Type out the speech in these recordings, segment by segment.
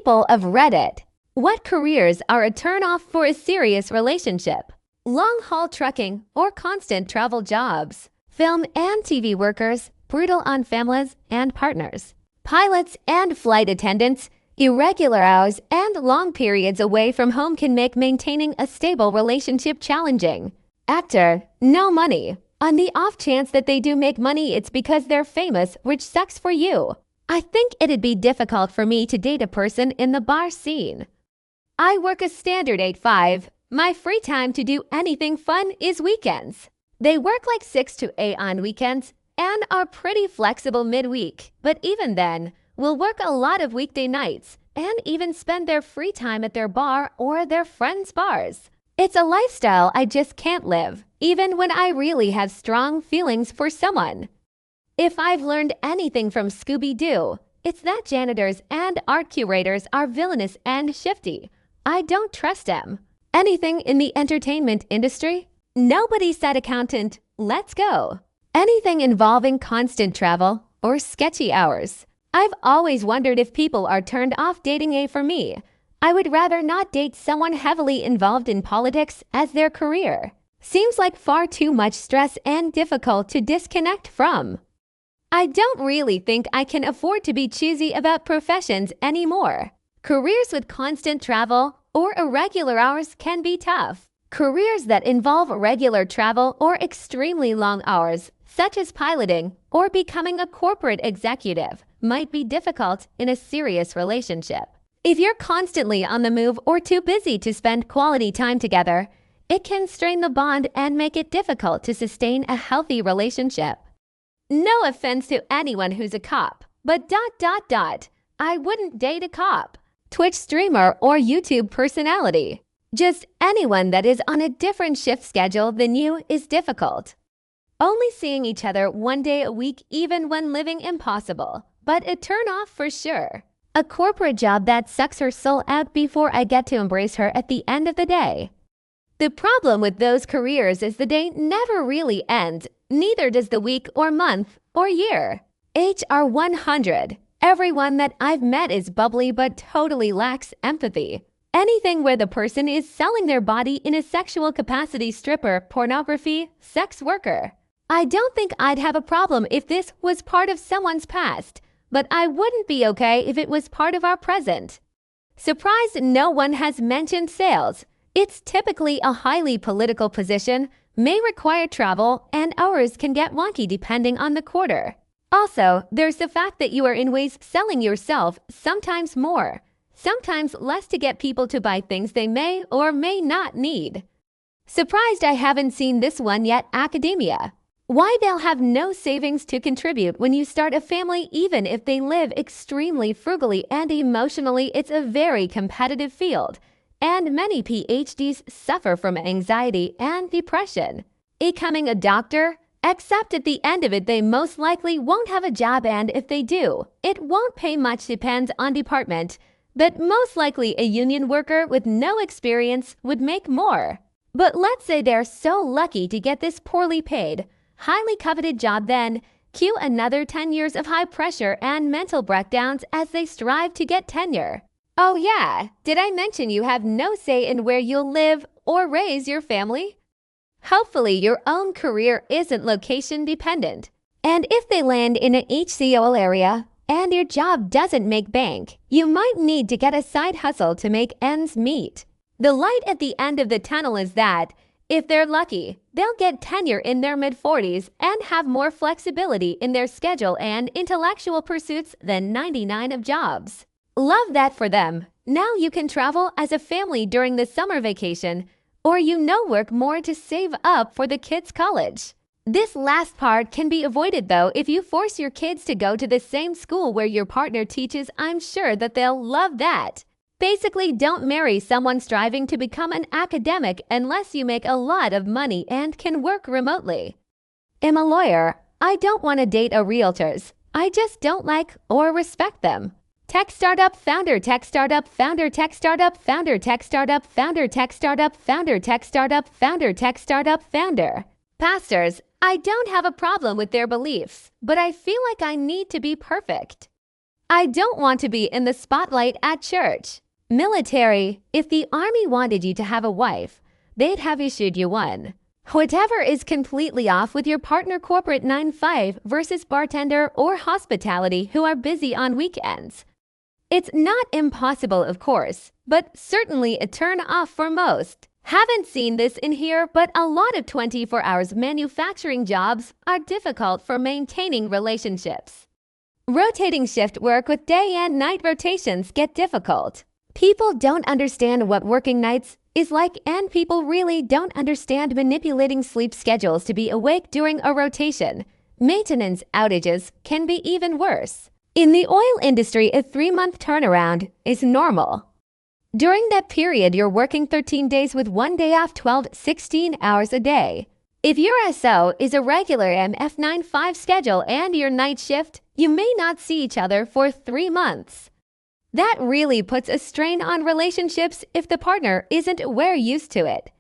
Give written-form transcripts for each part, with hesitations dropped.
People of Reddit. What careers are a turnoff for a serious relationship? Long-haul trucking or constant travel jobs. Film and TV workers, brutal on families and partners. Pilots and flight attendants, irregular hours and long periods away from home can make maintaining a stable relationship challenging. Actor, no money. On the off chance that they do make money, it's because they're famous, which sucks for you. I think it'd be difficult for me to date a person in the bar scene. I work a standard 8-5. My free time to do anything fun is weekends. They work like 6 to 8 on weekends and are pretty flexible midweek, but even then, will work a lot of weekday nights and even spend their free time at their bar or their friends' bars. It's a lifestyle I just can't live, even when I really have strong feelings for someone. If I've learned anything from Scooby-Doo, it's that janitors and art curators are villainous and shifty. I don't trust them. Anything in the entertainment industry? Nobody said accountant. Let's go. Anything involving constant travel or sketchy hours. I've always wondered if people are turned off dating for me. I would rather not date someone heavily involved in politics as their career. Seems like far too much stress and difficult to disconnect from. I don't really think I can afford to be choosy about professions anymore. Careers with constant travel or irregular hours can be tough. Careers that involve regular travel or extremely long hours, such as piloting or becoming a corporate executive, might be difficult in a serious relationship. If you're constantly on the move or too busy to spend quality time together, it can strain the bond and make it difficult to sustain a healthy relationship. No offense to anyone who's a cop, but ... I wouldn't date a cop, Twitch streamer, or YouTube personality. Just anyone that is on a different shift schedule than you is difficult. Only seeing each other one day a week even when living impossible, but a turn off for sure. A corporate job that sucks her soul out before I get to embrace her at the end of the day. The problem with those careers is the day never really ends, neither does the week or month or year. HR 100. Everyone that I've met is bubbly but totally lacks empathy. Anything where the person is selling their body in a sexual capacity, stripper, pornography, sex worker. I don't think I'd have a problem if this was part of someone's past, but I wouldn't be okay if it was part of our present. Surprised no one has mentioned sales. It's typically a highly political position, may require travel, and hours can get wonky depending on the quarter. Also, there's the fact that you are in ways selling yourself, sometimes more, sometimes less, to get people to buy things they may or may not need. Surprised I haven't seen this one yet. Academia. Why they'll have no savings to contribute when you start a family, even if they live extremely frugally and emotionally. It's a very competitive field, and many PhDs suffer from anxiety and depression. Becoming a doctor? Except at the end of it, they most likely won't have a job, and if they do, it won't pay much, depends on department, but most likely a union worker with no experience would make more. But let's say they're so lucky to get this poorly paid, highly coveted job, then cue another 10 years of high pressure and mental breakdowns as they strive to get tenure. Oh yeah, did I mention you have no say in where you'll live or raise your family? Hopefully your own career isn't location dependent. And if they land in an HCOL area and your job doesn't make bank, you might need to get a side hustle to make ends meet. The light at the end of the tunnel is that, if they're lucky, they'll get tenure in their mid-40s and have more flexibility in their schedule and intellectual pursuits than 99% of jobs. Love that for them. Now you can travel as a family during the summer vacation, or work more to save up for the kids' college. This last part can be avoided though if you force your kids to go to the same school where your partner teaches. I'm sure that they'll love that. Basically, don't marry someone striving to become an academic unless you make a lot of money and can work remotely. I'm a lawyer. I don't want to date a realtors. I just don't like or respect them. Tech startup founder, tech startup founder, tech startup founder, tech startup founder, tech startup founder, tech startup founder, tech startup founder. Pastors, I don't have a problem with their beliefs, but I feel like I need to be perfect. I don't want to be in the spotlight at church. Military, if the army wanted you to have a wife, they'd have issued you one. Whatever is completely off with your partner corporate 9-5 versus bartender or hospitality who are busy on weekends. It's not impossible, of course, but certainly a turn off for most. Haven't seen this in here, but a lot of 24 hours manufacturing jobs are difficult for maintaining relationships. Rotating shift work with day and night rotations get difficult. People don't understand what working nights is like, and people really don't understand manipulating sleep schedules to be awake during a rotation. Maintenance outages can be even worse. In the oil industry, a 3-month turnaround is normal. During that period, you're working 13 days with 1 day off, 16 hours a day. If your SO is a regular MF9-5 schedule and your night shift, you may not see each other for 3 months. That really puts a strain on relationships if the partner isn't we're used to it.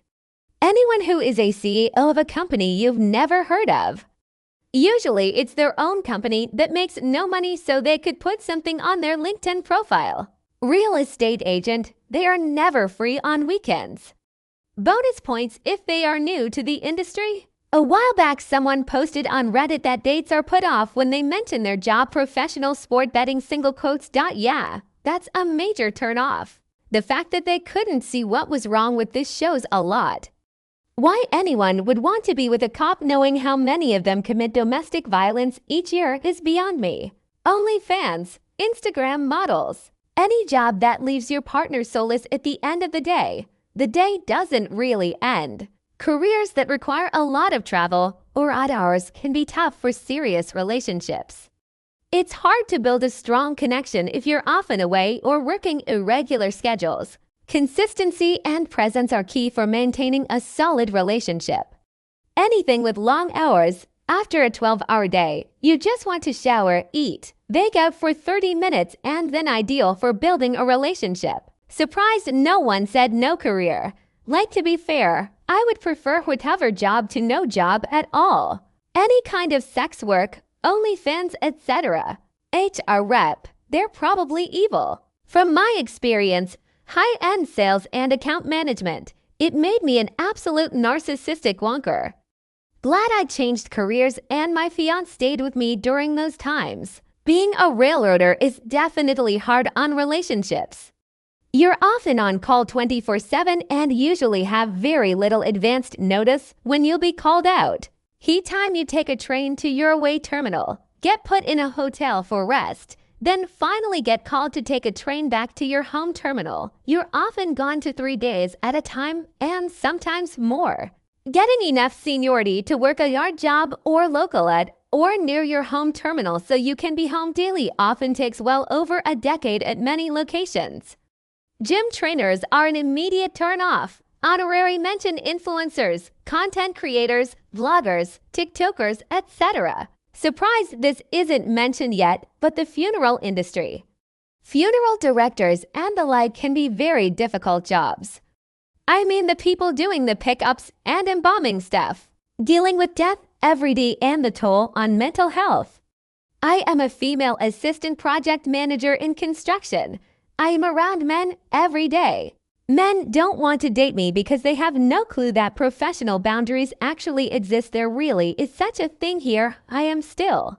Anyone who is a CEO of a company you've never heard of. Usually, it's their own company that makes no money so they could put something on their LinkedIn profile. Real estate agent, they are never free on weekends. Bonus points if they are new to the industry. A while back, someone posted on Reddit that dates are put off when they mention their job. Professional sport betting single quotes. Yeah, that's a major turn off. The fact that they couldn't see what was wrong with this shows a lot. Why anyone would want to be with a cop knowing how many of them commit domestic violence each year is beyond me. OnlyFans, Instagram models. Any job that leaves your partner soulless at the end of the day doesn't really end. Careers that require a lot of travel or odd hours can be tough for serious relationships. It's hard to build a strong connection if you're often away or working irregular schedules. Consistency and presence are key for maintaining a solid relationship. Anything with long hours, after a 12-hour day, you just want to shower, eat, bake out for 30 minutes, and then ideal for building a relationship. Surprised no one said no career. Like, to be fair, I would prefer whatever job to no job at all. Any kind of sex work, OnlyFans, etc. HR rep, they're probably evil. From my experience, high-end sales and account management, it made me an absolute narcissistic wonker. Glad I changed careers and my fiancé stayed with me during those times. Being a railroader is definitely hard on relationships. You're often on call 24/7 and usually have very little advanced notice when you'll be called out. Each time you take a train to your away terminal, get put in a hotel for rest, then finally get called to take a train back to your home terminal, you're often gone to 3 days at a time and sometimes more. Getting enough seniority to work a yard job or local at or near your home terminal so you can be home daily often takes well over a decade at many locations. Gym trainers are an immediate turn-off. Honorary mention influencers, content creators, vloggers, TikTokers, etc. Surprised this isn't mentioned yet, but the funeral industry. Funeral directors and the like can be very difficult jobs. I mean the people doing the pickups and embalming stuff. Dealing with death every day and the toll on mental health. I am a female assistant project manager in construction. I am around men every day. Men don't want to date me because they have no clue that professional boundaries actually exist. There really is such a thing here. I am still.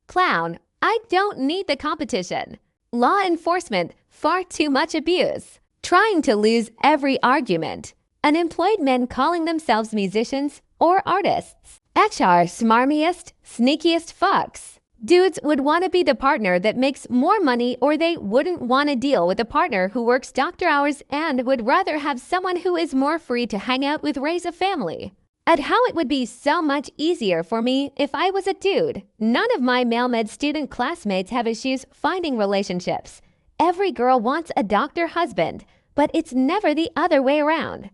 Clown, I don't need the competition. Law enforcement, far too much abuse. Trying to lose every argument. Unemployed men calling themselves musicians or artists. HR, smarmiest, sneakiest fucks. Dudes would want to be the partner that makes more money, or they wouldn't want to deal with a partner who works doctor hours and would rather have someone who is more free to hang out with, raise a family. At how it would be so much easier for me if I was a dude. None of my male med student classmates have issues finding relationships. Every girl wants a doctor husband, but it's never the other way around.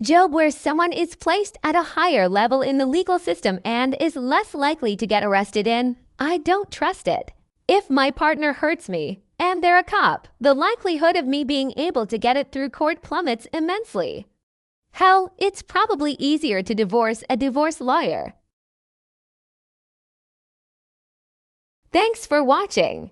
Job, where someone is placed at a higher level in the legal system and is less likely to get arrested in, I don't trust it. If my partner hurts me, and they're a cop, the likelihood of me being able to get it through court plummets immensely. Hell, it's probably easier to divorce a divorce lawyer. Thanks for watching.